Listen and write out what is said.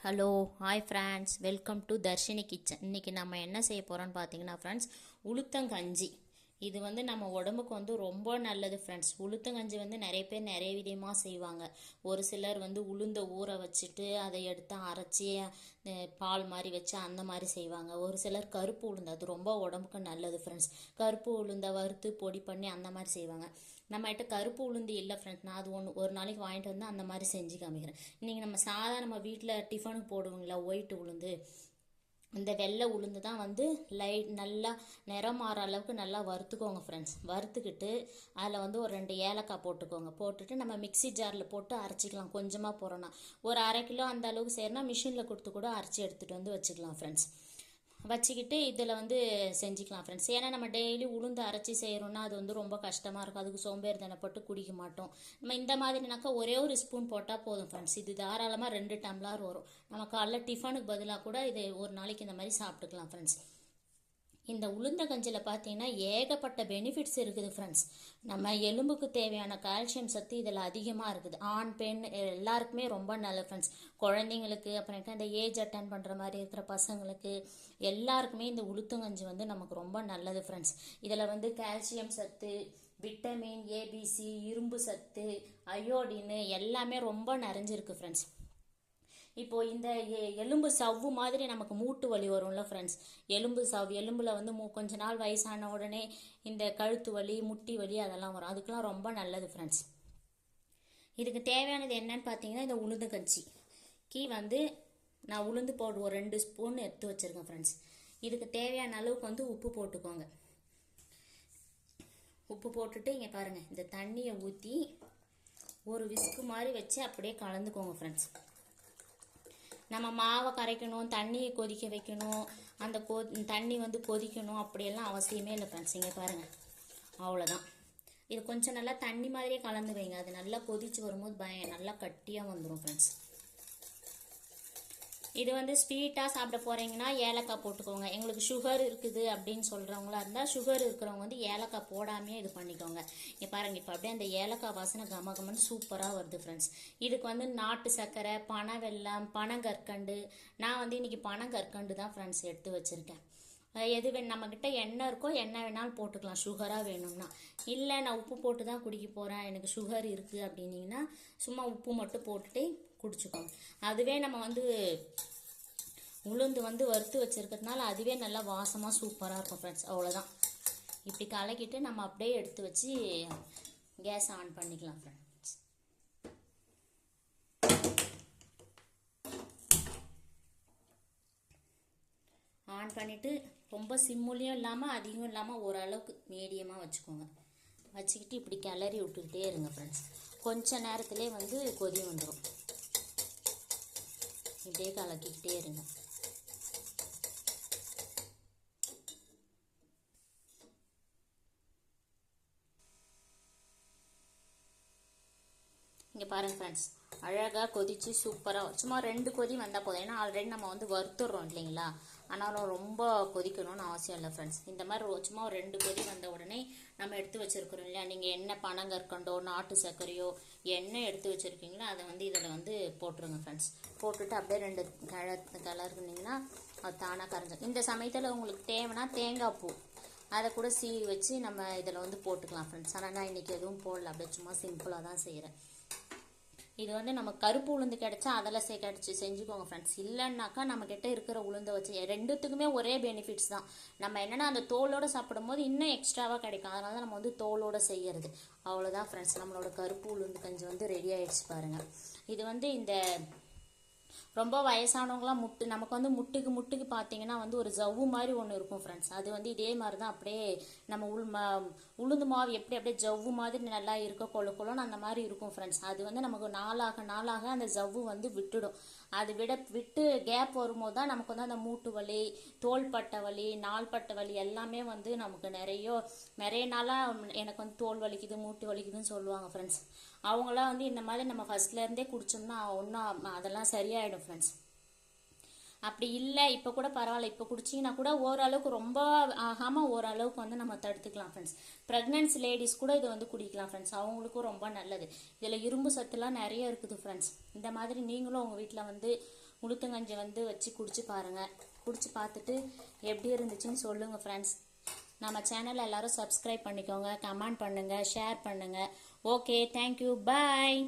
Hello hi friends, welcome to Darshini kitchen. இன்றைக்கி நம்ம என்ன செய்ய போகிறோன்னு பார்த்தீங்கன்னா ஃப்ரெண்ட்ஸ், உளுத்தங்கஞ்சி. இது வந்து நம்ம உடம்புக்கு வந்து ரொம்ப நல்லது ஃப்ரெண்ட்ஸ். உளுத்தங்கஞ்சி வந்து நிறைய பேர் நிறைய விதமாக செய்வாங்க. ஒரு சிலர் வந்து உளுந்த ஊற வச்சுட்டு அதை எடுத்து அரைச்சி பால் மாதிரி வச்சு அந்த மாதிரி செய்வாங்க. ஒரு சிலர் கருப்பு உளுந்து, அது ரொம்ப உடம்புக்கு நல்லது ஃப்ரெண்ட்ஸ். கருப்பு உளுந்தை வறுத்து பொடி பண்ணி அந்த மாதிரி செய்வாங்க. நம்மகிட்ட கருப்பு உளுந்து இல்லை ஃப்ரெண்ட்ஸ். நான் அது ஒரு நாளைக்கு வாங்கிட்டு வந்து அந்த மாதிரி செஞ்சு காமிக்கிறேன். இன்றைக்கி நம்ம சாதாரண வீட்டில் டிஃபனுக்கு போடுவோங்களா ஒயிட் உளுந்து, இந்த வெள்ளை உளுந்து தான் வந்து நல்லா நிறம் மாற அளவுக்கு நல்லா வறுத்துக்கோங்க ஃப்ரெண்ட்ஸ். வறுத்துக்கிட்டு அதில் வந்து ஒரு 2 ஏலக்காய் போட்டுக்கோங்க. போட்டுட்டு நம்ம மிக்சி ஜாரில் போட்டு அரைச்சிக்கலாம். கொஞ்சமாக போகிறோன்னா ஒரு அரை கிலோ அந்த அளவுக்கு செய்யறனா மிஷினில் கொடுத்து கூட அரைச்சி எடுத்துகிட்டு வந்து வச்சுக்கலாம் ஃப்ரெண்ட்ஸ். வச்சுக்கிட்டு இதில் வந்து செஞ்சுக்கலாம் ஃப்ரெண்ட்ஸ். ஏன்னா நம்ம டெய்லி உளுந்து அரைச்சி செய்கிறோன்னா அது வந்து ரொம்ப கஷ்டமாக இருக்கும். அதுக்கு சோம்பேறித்தனப்பட்டு குடிக்க மாட்டோம். நம்ம இந்த மாதிரினாக்கா ஒரே ஒரு ஸ்பூன் போட்டால் போதும் ஃப்ரெண்ட்ஸ். இது தாராளமாக 2 டம்ளர் வரும். நம்ம காலைல டிஃபனுக்கு பதிலாக கூட இது ஒரு நாளைக்கு இந்த மாதிரி சாப்பிட்டுக்கலாம் ஃப்ரெண்ட்ஸ். இந்த உளுந்த கஞ்சியில் பார்த்தீங்கன்னா ஏகப்பட்ட பெனிஃபிட்ஸ் இருக்குது ஃப்ரெண்ட்ஸ். நம்ம எலும்புக்கு தேவையான கால்சியம் சத்து இதில் அதிகமாக இருக்குது. ஆண் பெண் எல்லாருக்குமே ரொம்ப நல்லது ஃப்ரெண்ட்ஸ். குழந்தைங்களுக்கு, அப்புறம் இந்த ஏஜ் அட்டன் பண்ணுற மாதிரி இருக்கிற பசங்களுக்கு எல்லாருக்குமே இந்த உளுத்தங்கஞ்சி வந்து நமக்கு ரொம்ப நல்லது ஃப்ரெண்ட்ஸ். இதில் வந்து கால்சியம் சத்து, விட்டமின் ஏபிசி, இரும்பு சத்து, அயோடின்னு எல்லாமே ரொம்ப நிறைஞ்சிருக்கு ஃப்ரெண்ட்ஸ். இப்போ இந்த எலும்பு சவ்வு மாதிரி நமக்கு மூட்டு வலி வரும்ல ஃப்ரெண்ட்ஸ். எலும்புல வந்து கொஞ்ச நாள் வயசான உடனே இந்த கழுத்து வலி, முட்டி வலி அதெல்லாம் வரும். அதுக்கெல்லாம் ரொம்ப நல்லது ஃப்ரெண்ட்ஸ். இதுக்கு தேவையானது என்னன்னு பார்த்தீங்கன்னா, இந்த உளுந்து கஞ்சிக்கு வந்து நான் உளுந்து பவுடர் ஒரு 2 ஸ்பூன் எடுத்து வச்சிருக்கேன் ஃப்ரெண்ட்ஸ். இதுக்கு தேவையான அளவுக்கு வந்து உப்பு போட்டுக்கோங்க. உப்பு போட்டுட்டு இங்கே பாருங்கள், இந்த தண்ணியை ஊற்றி ஒரு விஸ்கு மாதிரி வச்சு அப்படியே கலந்துக்கோங்க ஃப்ரெண்ட்ஸ். நம்ம மாவை கரைக்கணும், தண்ணியை கொதிக்க வைக்கணும், அந்த தண்ணி வந்து கொதிக்கணும் அப்படியெல்லாம் அவசியமே இல்லை ஃப்ரெண்ட்ஸ். இங்கே பாருங்கள், அவ்வளோதான். இது கொஞ்சம் நல்லா தண்ணி மாதிரியே கலந்து வைங்க. அது நல்லா கொதிச்சு வரும்போது நல்லா கட்டியாக வந்துடும் ஃப்ரெண்ட்ஸ். இது வந்து ஸ்வீட்டாக சாப்பிட போகிறீங்கன்னா ஏலக்காய் போட்டுக்கோங்க. எங்களுக்கு சுகர் இருக்குது அப்படின்னு சொல்கிறவங்களா இருந்தால், சுகர் இருக்கிறவங்க வந்து ஏலக்காய் போடாமே இது பண்ணிக்கோங்க. இங்கே பாருங்கள், இப்போ அப்படியே அந்த ஏலக்காய் வாசனை கமகமன்னு சூப்பராக வருது ஃப்ரெண்ட்ஸ். இதுக்கு வந்து நாட்டு சர்க்கரை, பனை வெல்லம், பனங்கற்கண்டு. நான் வந்து இன்றைக்கி பனங்கற்கண்டு தான் ஃப்ரெண்ட்ஸ் எடுத்து வச்சுருக்கேன். எது நம்மக்கிட்ட எண்ணெய் இருக்கோ எண்ணெய் வேணாலும் போட்டுக்கலாம், சுகராக வேணும்னா. இல்லை நான் உப்பு போட்டு தான் குடிக்க போகிறேன், எனக்கு சுகர் இருக்குது அப்படின்னீங்கன்னா சும்மா உப்பு மட்டும் போட்டுட்டு குடிச்சுக்கோங்க. அதுவே நம்ம வந்து உளுந்து வந்து வறுத்து வச்சுருக்கிறதுனால அதுவே நல்லா வாசமாக சூப்பராக இருக்கும் ஃப்ரெண்ட்ஸ். அவ்வளோதான். இப்படி கலக்கிட்டு நம்ம அப்படியே எடுத்து வச்சு கேஸ் ஆன் பண்ணிக்கலாம் ஃப்ரெண்ட்ஸ். ஆன் பண்ணிவிட்டு ரொம்ப சிம்முலையும் இல்லாமல் அதிகம் இல்லாமல் ஓரளவுக்கு மீடியமாக வச்சுக்கோங்க. வச்சுக்கிட்டு இப்படி கிளறி விட்டுக்கிட்டே இருங்க ஃப்ரெண்ட்ஸ். கொஞ்ச நேரத்திலே வந்து கொதி வந்துடும். இப்படியே கலக்கிக்கிட்டே இருங்க. இங்கே பாருங்கள் ஃப்ரெண்ட்ஸ், அழகாக கொதித்து சூப்பராக சும்மா 2 கொதி வந்தால் போதும். ஏன்னா ஆல்ரெடி நம்ம வந்து வறுத்துடுறோம் இல்லைங்களா, ஆனாலும் ரொம்ப கொதிக்கணும்னு அவசியம் இல்லை ஃப்ரெண்ட்ஸ். இந்த மாதிரி சும்மா ஒரு 2 கொதி வந்த உடனே நம்ம எடுத்து வச்சுருக்குறோம் இல்லையா, நீங்கள் என்ன பனங்கற்கண்டோ நாட்டு சர்க்கரையோ என்ன எடுத்து வச்சுருக்கீங்களோ அதை வந்து இதில் வந்து போட்டுருங்க ஃப்ரெண்ட்ஸ். போட்டுட்டு அப்படியே 2 கலருக்குனிங்கன்னா அது தானாக கரைஞ்சிடும். இந்த சமயத்தில் உங்களுக்கு தேவைன்னா தேங்காய் பூ அதை கூட சீவி வச்சு நம்ம இதில் வந்து போட்டுக்கலாம் ஃப்ரெண்ட்ஸ். ஆனால் நான் இன்றைக்கி எதுவும் போடல, அப்படியே சும்மா சிம்பிளாக தான் செய்கிறேன். இது வந்து நம்ம கருப்பு உளுந்து கிடைச்சா அதில் கிடச்சி செஞ்சுக்கோங்க ஃப்ரெண்ட்ஸ். இல்லைன்னாக்கா நம்மக்கிட்ட இருக்கிற உளுந்தை வச்சு ரெண்டுத்துக்குமே ஒரே பெனிஃபிட்ஸ் தான். நம்ம என்னென்னா அந்த தோலோடு சாப்பிடும் போது இன்னும் எக்ஸ்ட்ராவாக கிடைக்கும். அதனால தான் நம்ம வந்து தோலோடு செய்கிறது. அவ்வளோதான் ஃப்ரெண்ட்ஸ், நம்மளோட கருப்பு உளுந்து கஞ்சி வந்து ரெடி ஆகிடுச்சு பாருங்கள். இது வந்து இந்த ரொம்ப வயசானவங்களாம் நமக்கு வந்து முட்டுக்கு பார்த்தீங்கன்னா வந்து ஒரு ஜவ்வு மாதிரி ஒன்று இருக்கும் ஃப்ரெண்ட்ஸ். அது வந்து இதே மாதிரி தான் அப்படியே நம்ம உளுந்து மாவு எப்படி அப்படியே ஜவ்வு மாதிரி நல்லா இருக்க கொள்ளன்னு அந்த மாதிரி இருக்கும் ஃப்ரெண்ட்ஸ். அது வந்து நமக்கு நாளாக அந்த ஜவ்வு வந்து விட்டுடும். அது விட்டு கேப் வரும்போது தான் நமக்கு வந்து அந்த மூட்டு வலி, தோள்பட்டை வலி, நாள்பட்டை வலி எல்லாமே வந்து நமக்கு நிறைய நாளாக எனக்கு வந்து தோல் வலிக்குது, மூட்டு வலிக்குதுன்னு சொல்லுவாங்க ஃப்ரெண்ட்ஸ். அவங்களாம் வந்து இந்த மாதிரி நம்ம ஃபர்ஸ்ட்லேருந்தே குடிச்சோம்னா ஒன்றும் அதெல்லாம் சரியாயிடும் ஃப்ரெண்ட்ஸ். அப்படி இல்லை இப்போ கூட பரவாயில்ல, இப்போ குடிச்சிங்கன்னா கூட ஓரளவுக்கு ரொம்ப ஆகாமல் ஓரளவுக்கு வந்து நம்ம தடுத்துக்கலாம் ஃப்ரெண்ட்ஸ். ப்ரெக்னென்சி லேடிஸ் கூட இது வந்து குடிக்கலாம் ஃப்ரெண்ட்ஸ். அவங்களுக்கும் ரொம்ப நல்லது. இதில் இரும்பு சத்துலாம் நிறைய இருக்குது ஃப்ரெண்ட்ஸ். இந்த மாதிரி நீங்களும் உங்கள் வீட்டில் வந்து உளுத்தங்கஞ்சி வந்து வச்சு குடிச்சு பாருங்கள். குடிச்சு பார்த்துட்டு எப்படி இருந்துச்சுன்னு சொல்லுங்கள் ஃப்ரெண்ட்ஸ். நம்ம சேனலை எல்லாரும் சப்ஸ்கிரைப் பண்ணிக்கோங்க, கமெண்ட் பண்ணுங்கள், ஷேர் பண்ணுங்கள். ஓகே, தேங்க்யூ, பாய்.